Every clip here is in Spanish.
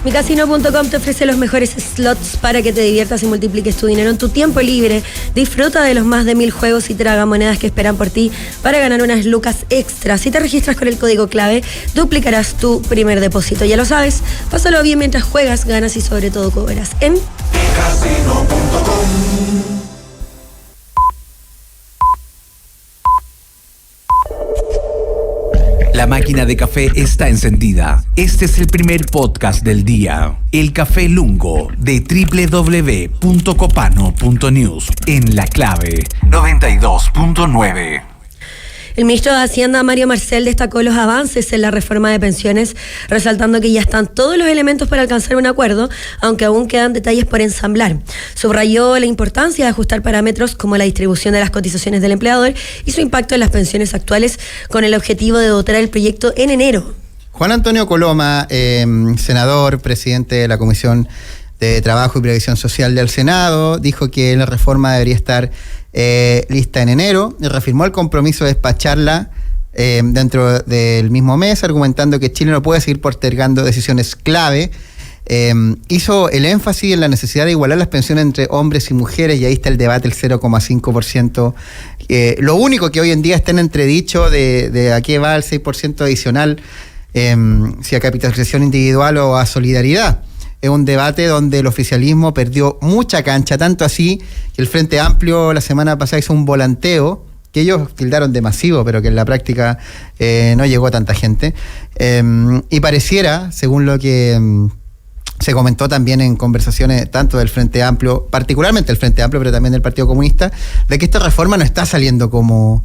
Micasino.com te ofrece los mejores slots para que te diviertas y multipliques tu dinero en tu tiempo libre. Disfruta de los más de 1000 juegos y tragamonedas que esperan por ti para ganar unas lucas extras. Si te registras con el código clave, duplicarás tu primer depósito. Ya lo sabes, pásalo bien mientras juegas, ganas y sobre todo cobras en Micasino.com. La máquina de café está encendida. Este es el primer podcast del día. El Café Lungo de www.copano.news en La Clave 92.9. El ministro de Hacienda, Mario Marcel, destacó los avances en la reforma de pensiones, resaltando que ya están todos los elementos para alcanzar un acuerdo, aunque aún quedan detalles por ensamblar. Subrayó la importancia de ajustar parámetros como la distribución de las cotizaciones del empleador y su impacto en las pensiones actuales, con el objetivo de dotar el proyecto en enero. Juan Antonio Coloma, senador, presidente de la Comisión de Trabajo y Previsión Social del Senado, dijo que la reforma debería estar lista en enero y reafirmó el compromiso de despacharla dentro del mismo mes, argumentando que Chile no puede seguir postergando decisiones clave. Hizo el énfasis en la necesidad de igualar las pensiones entre hombres y mujeres, y ahí está el debate, el 0,5%. Lo único que hoy en día está en entredicho de a qué va el 6% adicional, si a capitalización individual o a solidaridad. Es un debate donde el oficialismo perdió mucha cancha, tanto así que el Frente Amplio la semana pasada hizo un volanteo, que ellos tildaron de masivo, pero que en la práctica no llegó a tanta gente. Y pareciera, según lo que se comentó también en conversaciones tanto del Frente Amplio, particularmente el Frente Amplio, pero también del Partido Comunista, de que esta reforma no está saliendo como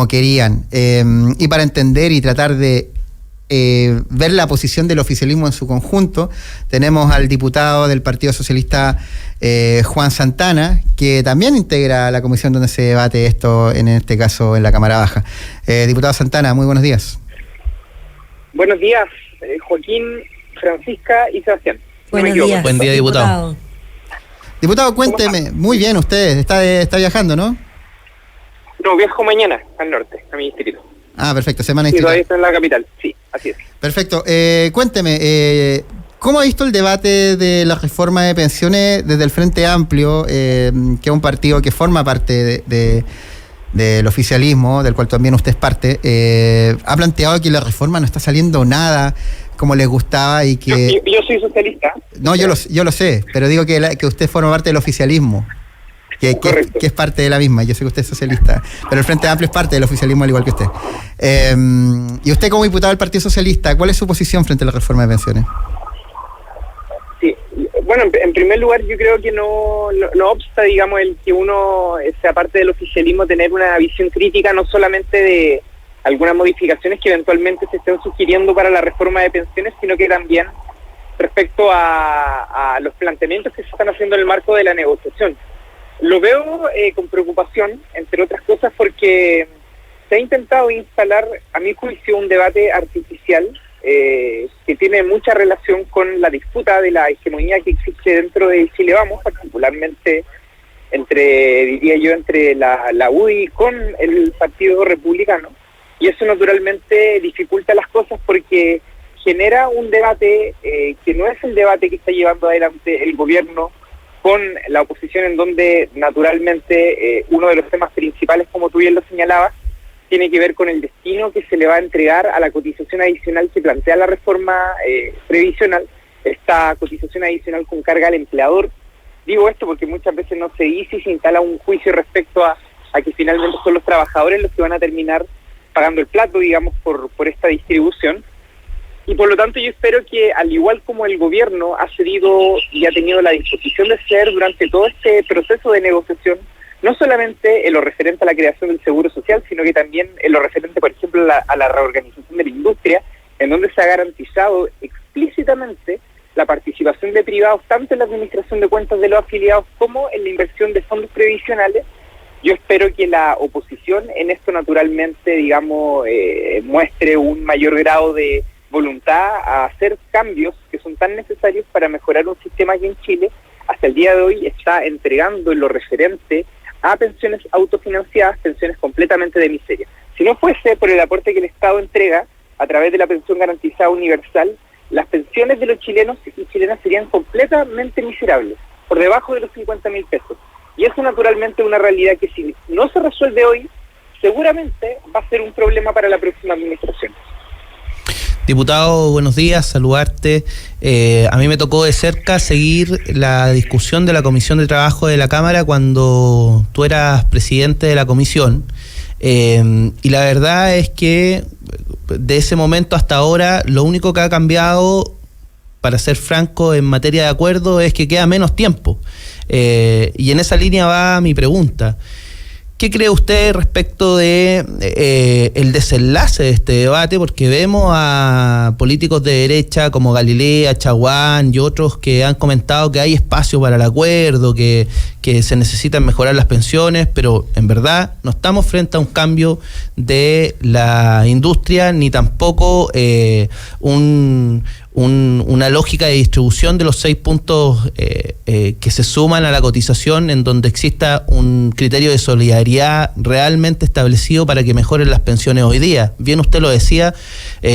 querían. Y para entender y tratar de ver la posición del oficialismo en su conjunto, tenemos al diputado del Partido Socialista, Juan Santana, que también integra la comisión donde se debate esto, en este caso en la Cámara Baja. Diputado Santana, muy buenos días. Buenos días, Joaquín, Francisca y Sebastián. Buenos días. Buen día, diputado. Diputado, cuénteme, muy bien usted, está viajando, ¿no? No, viajo mañana al norte, a mi distrito. Ah, perfecto, semana Sí, distrital. todavía está en la capital, sí, así es. Perfecto. Cuénteme, ¿cómo ha visto el debate de la reforma de pensiones desde el Frente Amplio, que es un partido que forma parte del oficialismo, del cual también usted es parte? Ha planteado que la reforma no está saliendo nada como les gustaba y que... Yo soy socialista. No, yo lo sé, pero digo que usted forma parte del oficialismo. Que es parte de la misma. Yo sé que usted es socialista, pero el Frente Amplio es parte del oficialismo al igual que usted. Y usted, como diputado del Partido Socialista, ¿cuál es su posición frente a la reforma de pensiones? Sí, bueno, en primer lugar yo creo que no obsta, digamos, el que uno sea parte del oficialismo, tener una visión crítica no solamente de algunas modificaciones que eventualmente se estén sugiriendo para la reforma de pensiones, sino que también respecto a los planteamientos que se están haciendo en el marco de la negociación. Lo veo con preocupación, entre otras cosas, porque se ha intentado instalar, a mi juicio, un debate artificial que tiene mucha relación con la disputa de la hegemonía que existe dentro de Chile Vamos, particularmente entre la UDI con el Partido Republicano, y eso naturalmente dificulta las cosas porque genera un debate que no es el debate que está llevando adelante el gobierno con la oposición, en donde naturalmente uno de los temas principales, como tú bien lo señalabas, tiene que ver con el destino que se le va a entregar a la cotización adicional que plantea la reforma previsional, esta cotización adicional con carga al empleador. Digo esto porque muchas veces no se dice y se instala un juicio respecto a que finalmente son los trabajadores los que van a terminar pagando el plato, digamos, por esta distribución. Y por lo tanto yo espero que, al igual como el gobierno ha cedido y ha tenido la disposición de ceder durante todo este proceso de negociación, no solamente en lo referente a la creación del seguro social, sino que también en lo referente, por ejemplo, a la reorganización de la industria, en donde se ha garantizado explícitamente la participación de privados, tanto en la administración de cuentas de los afiliados como en la inversión de fondos previsionales. Yo espero que la oposición en esto naturalmente, digamos, muestre un mayor grado de voluntad a hacer cambios que son tan necesarios para mejorar un sistema que en Chile hasta el día de hoy está entregando en lo referente a pensiones autofinanciadas, pensiones completamente de miseria. Si no fuese por el aporte que el Estado entrega a través de la pensión garantizada universal, las pensiones de los chilenos y chilenas serían completamente miserables, por debajo de los 50.000 pesos. Y eso naturalmente es una realidad que si no se resuelve hoy, seguramente va a ser un problema para la próxima administración. Diputado, buenos días, saludarte. A mí me tocó de cerca seguir la discusión de la Comisión de Trabajo de la Cámara cuando tú eras presidente de la comisión. Y la verdad es que de ese momento hasta ahora lo único que ha cambiado, para ser franco, en materia de acuerdo es que queda menos tiempo. Y en esa línea va mi pregunta. ¿Qué cree usted respecto de el desenlace de este debate? Porque vemos a políticos de derecha como Galilea, Chaguán y otros que han comentado que hay espacio para el acuerdo, que se necesitan mejorar las pensiones, pero en verdad no estamos frente a un cambio de la industria, ni tampoco una lógica de distribución de los 6 puntos que se suman a la cotización, en donde exista un criterio de solidaridad realmente establecido para que mejoren las pensiones hoy día. Bien usted lo decía,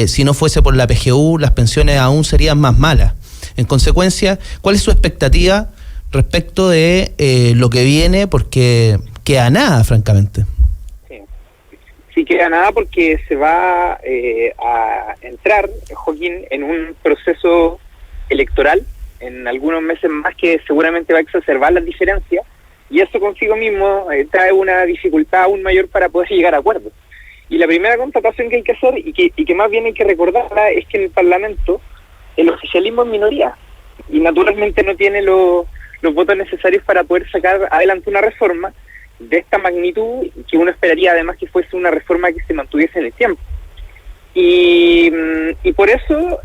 si no fuese por la PGU, las pensiones aún serían más malas. En consecuencia, ¿cuál es su expectativa respecto de lo que viene? Porque queda nada, francamente. Sí, queda nada porque se va a entrar, Joaquín, en un proceso electoral en algunos meses más que seguramente va a exacerbar las diferencias, y eso consigo mismo trae una dificultad aún mayor para poder llegar a acuerdos. Y la primera constatación que hay que hacer, y que más bien hay que recordarla, es que en el Parlamento el oficialismo es minoría, y naturalmente no tiene los votos necesarios para poder sacar adelante una reforma de esta magnitud, que uno esperaría además que fuese una reforma que se mantuviese en el tiempo. Y por eso,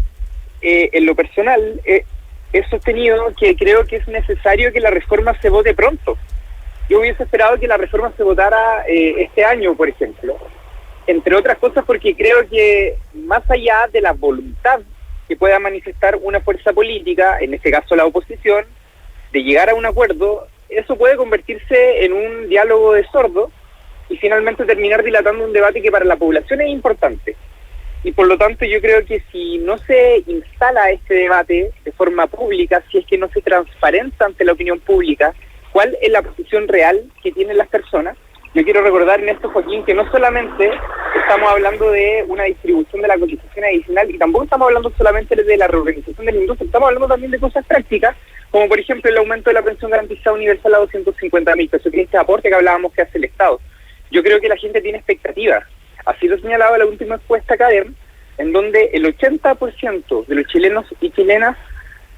en lo personal, he sostenido que creo que es necesario que la reforma se vote pronto. Yo hubiese esperado que la reforma se votara este año, por ejemplo, entre otras cosas porque creo que más allá de la voluntad que pueda manifestar una fuerza política, en este caso la oposición, de llegar a un acuerdo, eso puede convertirse en un diálogo de sordos y finalmente terminar dilatando un debate que para la población es importante. Y por lo tanto yo creo que si no se instala este debate de forma pública, si es que no se transparenta ante la opinión pública cuál es la posición real que tienen las personas, yo quiero recordar en esto, Joaquín, que no solamente estamos hablando de una distribución de la cotización adicional y tampoco estamos hablando solamente de la reorganización de la industria, estamos hablando también de cosas prácticas, como por ejemplo el aumento de la pensión garantizada universal a 250.000 pesos, que es este aporte que hablábamos que hace el Estado. Yo creo que la gente tiene expectativas. Así lo señalaba la última encuesta CADEM, en donde el 80% de los chilenos y chilenas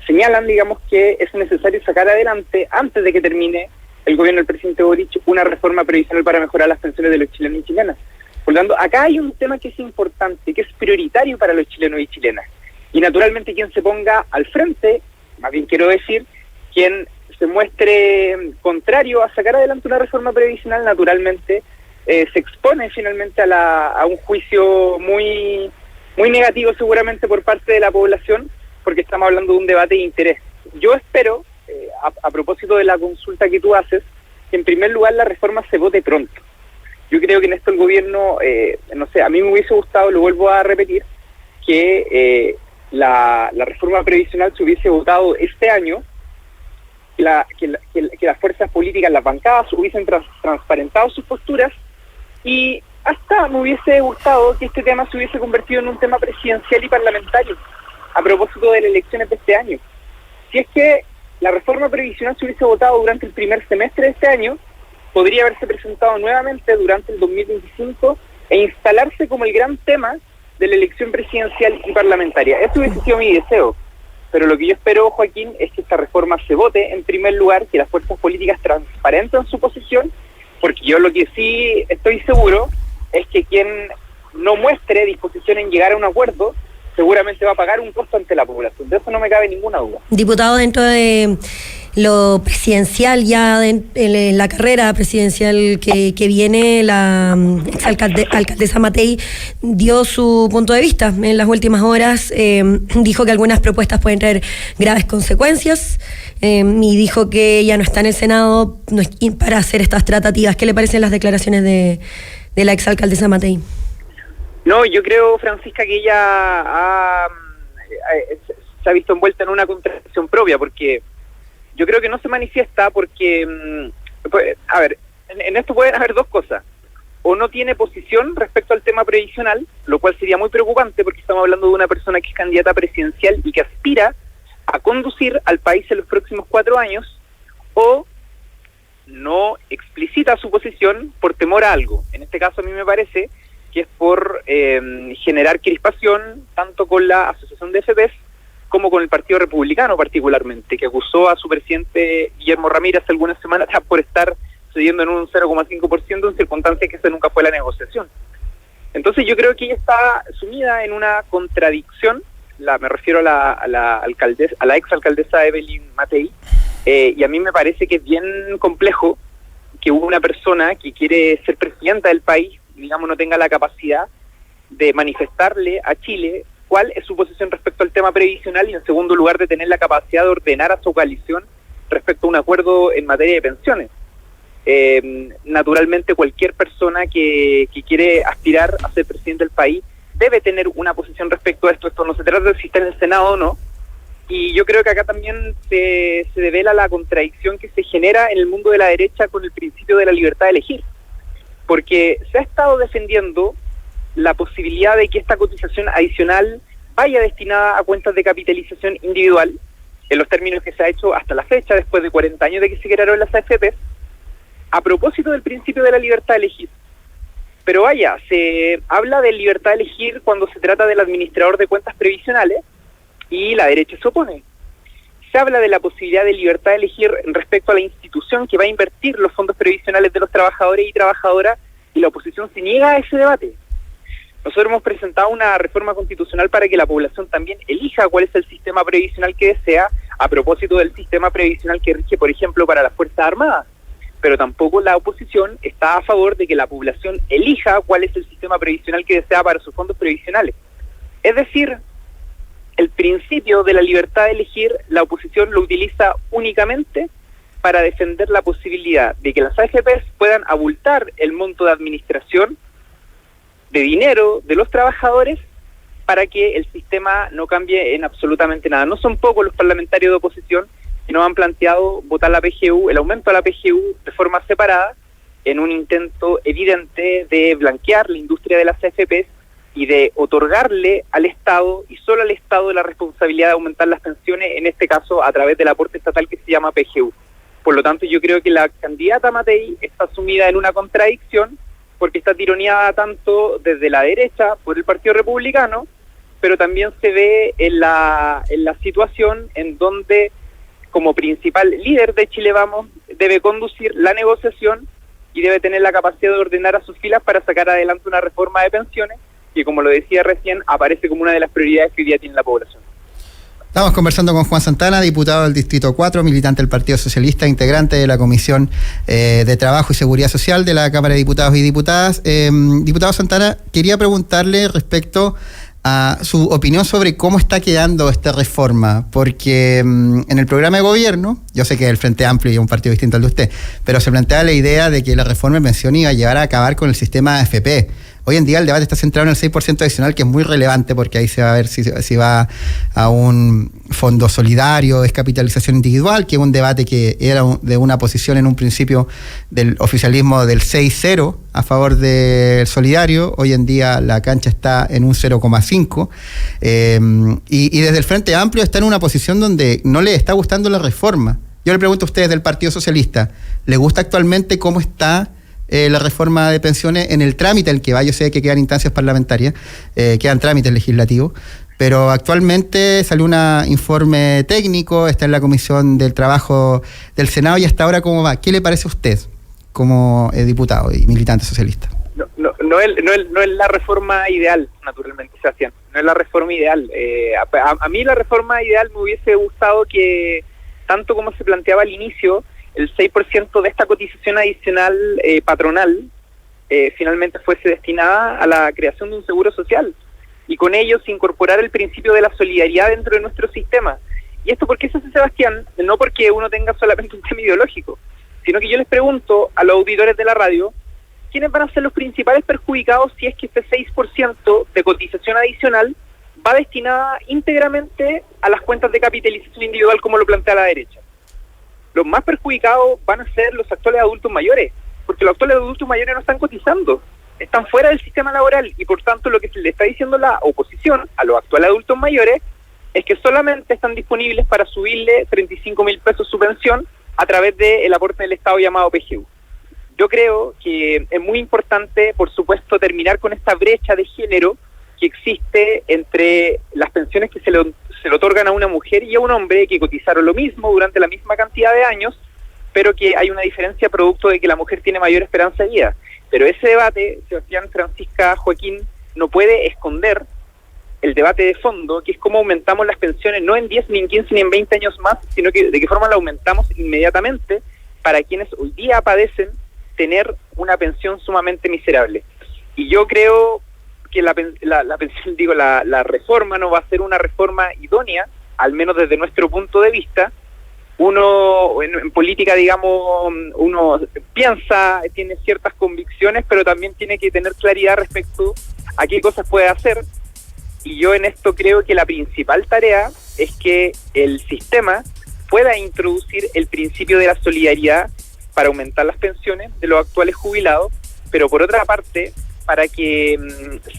señalan, digamos, que es necesario sacar adelante, antes de que termine el gobierno del presidente Boric, una reforma previsional para mejorar las pensiones de los chilenos y chilenas. Por lo tanto, acá hay un tema que es importante, que es prioritario para los chilenos y chilenas. Y naturalmente quien se ponga al frente, más bien quiero decir, quien se muestre contrario a sacar adelante una reforma previsional, naturalmente se expone finalmente a un juicio muy negativo seguramente por parte de la población, porque estamos hablando de un debate de interés. Yo espero, a propósito de la consulta que tú haces, que en primer lugar la reforma se vote pronto. Yo creo que en esto el gobierno, no sé, a mí me hubiese gustado, lo vuelvo a repetir, que la reforma previsional se hubiese votado este año, que las fuerzas políticas, las bancadas, hubiesen transparentado sus posturas, y hasta me hubiese gustado que este tema se hubiese convertido en un tema presidencial y parlamentario, a propósito de las elecciones de este año. Si es que la reforma previsional se hubiese votado durante el primer semestre de este año, podría haberse presentado nuevamente durante el 2025 e instalarse como el gran tema de la elección presidencial y parlamentaria. Eso hubiese sido mi deseo. Pero lo que yo espero, Joaquín, es que esta reforma se vote en primer lugar, que las fuerzas políticas transparenten su posición, porque yo lo que sí estoy seguro es que quien no muestre disposición en llegar a un acuerdo seguramente va a pagar un costo ante la población. De eso no me cabe ninguna duda. Diputado, dentro de lo presidencial, ya en la carrera presidencial que viene, la alcaldesa Matei dio su punto de vista en las últimas horas. Dijo que algunas propuestas pueden traer graves consecuencias y dijo que ella no está en el Senado para hacer estas tratativas. ¿Qué le parecen las declaraciones de la exalcaldesa Matei? No, yo creo, Francisca, que ella ha se ha visto envuelta en una contradicción propia, porque yo creo que no se manifiesta porque, a ver, en esto pueden haber dos cosas. O no tiene posición respecto al tema previsional, lo cual sería muy preocupante porque estamos hablando de una persona que es candidata presidencial y que aspira a conducir al país en los próximos 4 años, o no explicita su posición por temor a algo. En este caso a mí me parece que es por generar crispación tanto con la Asociación de FPs como con el Partido Republicano particularmente, que acusó a su presidente Guillermo Ramírez algunas semanas atrás por estar cediendo en un 0,5% en circunstancias que esa nunca fue la negociación. Entonces yo creo que ella está sumida en una contradicción, me refiero a la exalcaldesa Evelyn Matei, y a mí me parece que es bien complejo que una persona que quiere ser presidenta del país, digamos, no tenga la capacidad de manifestarle a Chile cuál es su posición respecto al tema previsional y, en segundo lugar, de tener la capacidad de ordenar a su coalición respecto a un acuerdo en materia de pensiones. Naturalmente, cualquier persona que quiere aspirar a ser presidente del país debe tener una posición respecto a esto. Esto no se trata de si está en el Senado o no. Y yo creo que acá también se devela la contradicción que se genera en el mundo de la derecha con el principio de la libertad de elegir. Porque se ha estado defendiendo la posibilidad de que esta cotización adicional vaya destinada a cuentas de capitalización individual, en los términos que se ha hecho hasta la fecha, después de 40 años de que se crearon las AFP, a propósito del principio de la libertad de elegir. Pero vaya, se habla de libertad de elegir cuando se trata del administrador de cuentas previsionales y la derecha se opone. Se habla de la posibilidad de libertad de elegir respecto a la institución que va a invertir los fondos previsionales de los trabajadores y trabajadoras, y la oposición se niega a ese debate. Nosotros hemos presentado una reforma constitucional para que la población también elija cuál es el sistema previsional que desea, a propósito del sistema previsional que rige, por ejemplo, para las Fuerzas Armadas. Pero tampoco la oposición está a favor de que la población elija cuál es el sistema previsional que desea para sus fondos previsionales. Es decir, el principio de la libertad de elegir, la oposición lo utiliza únicamente para defender la posibilidad de que las AFPs puedan abultar el monto de administración de dinero de los trabajadores para que el sistema no cambie en absolutamente nada. No son pocos los parlamentarios de oposición que nos han planteado votar la PGU, el aumento a la PGU de forma separada, en un intento evidente de blanquear la industria de las AFPs y de otorgarle al Estado, y solo al Estado, la responsabilidad de aumentar las pensiones, en este caso a través del aporte estatal que se llama PGU. Por lo tanto, yo creo que la candidata Matei está sumida en una contradicción, porque está tironeada tanto desde la derecha por el Partido Republicano, pero también se ve en la situación en donde, como principal líder de Chile Vamos, debe conducir la negociación y debe tener la capacidad de ordenar a sus filas para sacar adelante una reforma de pensiones que, como lo decía recién, aparece como una de las prioridades que hoy día tiene la población. Estamos conversando con Juan Santana, diputado del Distrito 4, militante del Partido Socialista, integrante de la Comisión de Trabajo y Seguridad Social de la Cámara de Diputados y Diputadas. Diputado Santana, quería preguntarle respecto a su opinión sobre cómo está quedando esta reforma, porque en el programa de gobierno, yo sé que el Frente Amplio y un partido distinto al de usted, pero se planteaba la idea de que la reforma de pensión iba a llevar a acabar con el sistema AFP. Hoy en día el debate está centrado en el 6% adicional, que es muy relevante porque ahí se va a ver si va a un fondo solidario, descapitalización individual, que es un debate que era de una posición en un principio del oficialismo del 6-0 a favor del solidario. Hoy en día la cancha está en un 0,5 y desde el Frente Amplio está en una posición donde no le está gustando la reforma. Yo le pregunto a ustedes del Partido Socialista, ¿le gusta actualmente cómo está la reforma de pensiones en el trámite el que va? Yo sé que quedan instancias parlamentarias, quedan trámites legislativos, pero actualmente salió un informe técnico, está en la Comisión del Trabajo del Senado, y hasta ahora, ¿cómo va? ¿Qué le parece a usted como diputado y militante socialista? No es la reforma ideal, naturalmente, Sebastián. No es la reforma ideal. A mí la reforma ideal me hubiese gustado que, tanto como se planteaba al inicio, el 6% de esta cotización adicional patronal finalmente fuese destinada a la creación de un seguro social, y con ello se incorporara el principio de la solidaridad dentro de nuestro sistema. ¿Y esto por qué se hace, Sebastián? No porque uno tenga solamente un tema ideológico, sino que yo les pregunto a los auditores de la radio, ¿quiénes van a ser los principales perjudicados si es que este 6% de cotización adicional va destinada íntegramente a las cuentas de capitalización individual como lo plantea la derecha. Los más perjudicados van a ser los actuales adultos mayores, porque los actuales adultos mayores no están cotizando, están fuera del sistema laboral, y por tanto lo que se le está diciendo la oposición a los actuales adultos mayores es que solamente están disponibles para subirle 35.000 pesos su pensión a través del aporte del Estado llamado PGU. Yo creo que es muy importante, por supuesto, terminar con esta brecha de género que existe entre las pensiones que se le otorgan a una mujer y a un hombre que cotizaron lo mismo durante la misma cantidad de años, pero que hay una diferencia producto de que la mujer tiene mayor esperanza de vida. Pero ese debate, Sebastián, Francisca, Joaquín, no puede esconder el debate de fondo, que es cómo aumentamos las pensiones, no en 10, ni en 15, ni en 20 años más, sino que de qué forma la aumentamos inmediatamente para quienes hoy día padecen tener una pensión sumamente miserable. Y yo creo que la pensión, la reforma no va a ser una reforma idónea, al menos desde nuestro punto de vista. Uno en política, digamos, uno piensa, tiene ciertas convicciones, pero también tiene que tener claridad respecto a qué cosas puede hacer. Y yo en esto creo que la principal tarea es que el sistema pueda introducir el principio de la solidaridad para aumentar las pensiones de los actuales jubilados, pero por otra parte, para que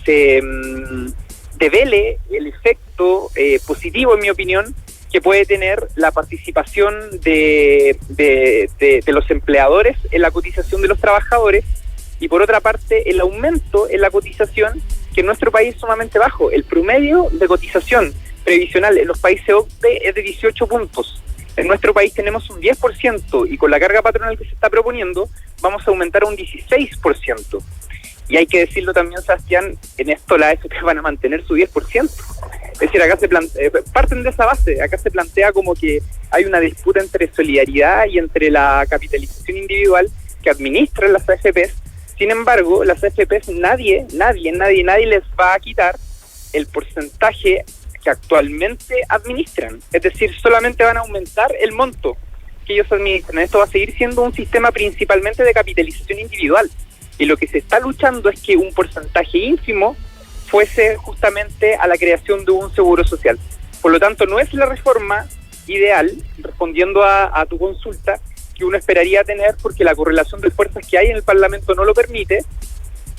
se devele el efecto positivo, en mi opinión, que puede tener la participación de los empleadores en la cotización de los trabajadores, y por otra parte el aumento en la cotización, que en nuestro país es sumamente bajo. El promedio de cotización previsional en los países OCDE es de 18 puntos. En nuestro país tenemos un 10%, y con la carga patronal que se está proponiendo vamos a aumentar a un 16%. Y hay que decirlo también, Sebastián, en esto las AFP van a mantener su 10%. Es decir, acá parten de esa base, acá se plantea como que hay una disputa entre solidaridad y entre la capitalización individual que administran las AFPs. Sin embargo, las AFPs nadie les va a quitar el porcentaje que actualmente administran. Es decir, solamente van a aumentar el monto que ellos administran. Esto va a seguir siendo un sistema principalmente de capitalización individual. Y lo que se está luchando es que un porcentaje ínfimo fuese justamente a la creación de un seguro social. Por lo tanto, no es la reforma ideal, respondiendo a tu consulta, que uno esperaría tener, porque la correlación de fuerzas que hay en el Parlamento no lo permite,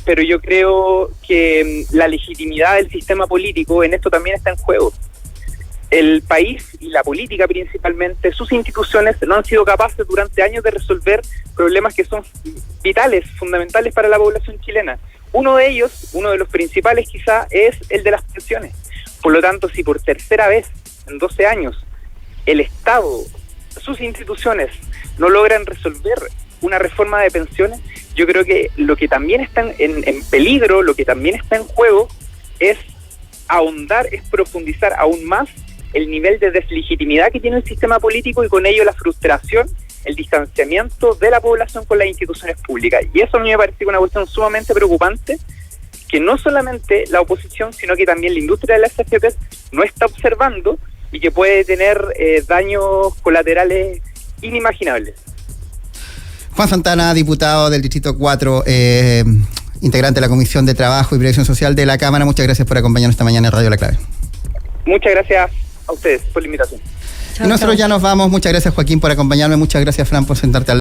pero yo creo que la legitimidad del sistema político en esto también está en juego. El país y la política principalmente, sus instituciones no han sido capaces durante años de resolver problemas que son vitales, fundamentales para la población chilena. Uno de ellos, uno de los principales quizá, es el de las pensiones. Por lo tanto, si por tercera vez en 12 años el Estado, sus instituciones, no logran resolver una reforma de pensiones, yo creo que lo que también está en peligro, lo que también está en juego, es ahondar, es profundizar aún más el nivel de deslegitimidad que tiene el sistema político, y con ello la frustración, el distanciamiento de la población con las instituciones públicas. Y eso a mí me parece una cuestión sumamente preocupante, que no solamente la oposición, sino que también la industria de las AFP no está observando, y que puede tener daños colaterales inimaginables. Juan Santana, diputado del Distrito 4, integrante de la Comisión de Trabajo y Previsión Social de la Cámara, muchas gracias por acompañarnos esta mañana en Radio La Clave. Muchas gracias a ustedes por la invitación. Y nosotros ya nos vamos. Muchas gracias, Joaquín, por acompañarme. Muchas gracias, Fran, por sentarte al